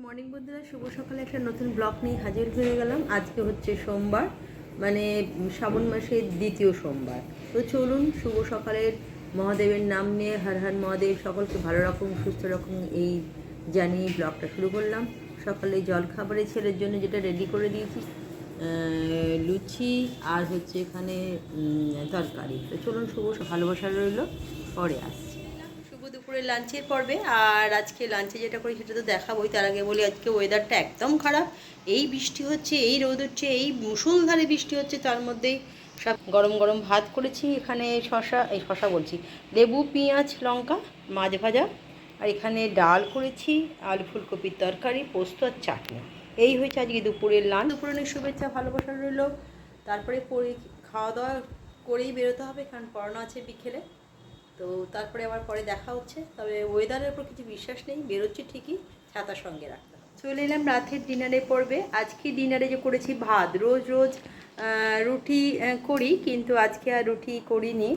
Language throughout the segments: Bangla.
মর্নিং বন্ধুরা, শুভ সকালে একটা নতুন ব্লগ নিয়ে হাজির হয়ে গেলাম। আজকে হচ্ছে সোমবার, মানে শ্রাবণ মাসের দ্বিতীয় সোমবার। তো চলুন শুভ সকালের মহাদেবের নাম নিয়ে হর হর মহাদেব, সকলকে ভালো রকম সুস্থ রকম এই জানিয়ে ব্লগটা শুরু করলাম। সকালে জলখাবারে ছেলের জন্য যেটা রেডি করে দিয়েছি, লুচি আর হচ্ছে এখানে তরকারি। তো চলুন শুভ ভালোবাসা রইল, পরে আসছি। শুভ দুপুরে লাঞ্চের পর্বে। আর আজকে লাঞ্চে যেটা করি সেটা তো দেখাবোই, তার আগে বলি আজকে ওয়েদারটা একদম খারাপ। এই বৃষ্টি হচ্ছে, এই রোদ হচ্ছে, এই মুষলধারে বৃষ্টি হচ্ছে, তার মধ্যেই সব গরম গরম ভাত করেছি। এখানে শশা বলছি, লেবু পেঁয়াজ লঙ্কা মাছ ভাজা, আর এখানে ডাল করেছি, আলু ফুলকপির তরকারি, পোস্ত আর চাটনি। এই হয়েছে আজকে দুপুরের লাঞ্চ। দুপুরে অনেক শুভেচ্ছা ভালোবাসা রইল। তারপরে খাওয়া দাওয়া করেই বেরোতে হবে, কারণ পড়ানো আছে বিকেলে। তো তারপরে আবার পরে দেখা হচ্ছে। তবে ওয়েদারের উপর কিছু বিশ্বাস নেই, বেরোচ্ছি ঠিকই, ছাতার সঙ্গে রাখতে হবে। চলে এলাম রাতের ডিনারে পর্বে। আজকে ডিনারে যে করেছি ভাত, রোজ রোজ রুটি করি, কিন্তু আজকে আর রুটি করিনি।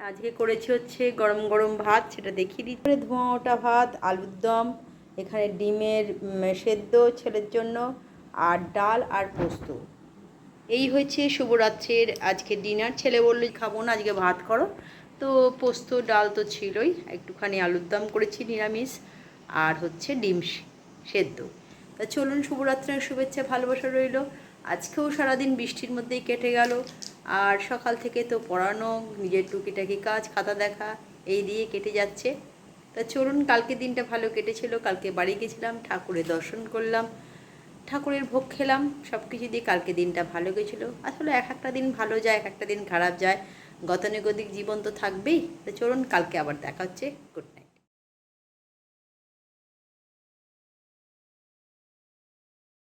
আজকে করেছি হচ্ছে গরম গরম ভাত, সেটা দেখিয়ে দিচ্ছি। ধোঁয়া ওঠা ভাত, আলুর দম, এখানে ডিমের সেদ্ধ ছেলের জন্য, আর ডাল আর পোস্ত। এই হয়েছে শুভরাত্রির আজকে ডিনার। ছেলে বললো খাবো না, আজকে ভাত করো। তো পোস্ত ডাল তো ছিলই, একটুখানি আলুর দম করেছি নিরামিষ, আর হচ্ছে ডিম সেদ্ধ। তা চলুন শুভরাত্রির শুভেচ্ছা ভালোবাসা রইল। আজকেও সারাদিন বৃষ্টির মধ্যেই কেটে গেল। আর সকাল থেকে তো পড়ানো, নিজের টুকিটাকি কাজ, খাতা দেখা, এই দিয়ে কেটে যাচ্ছে। তা চলুন, কালকে দিনটা ভালো কেটেছিল। কালকে বাড়ি গেছিলাম, ঠাকুরের দর্শন করলাম, ঠাকুরের ভোগ খেলাম, সব কিছু দিয়ে কালকে দিনটা ভালো গেছিলো। আসলে এক একটা দিন ভালো যায়, এক একটা দিন খারাপ যায়, গতানুগতিক জীবন তো থাকবেই। তো চলুন, কালকে আবার দেখা হচ্ছে। গুড।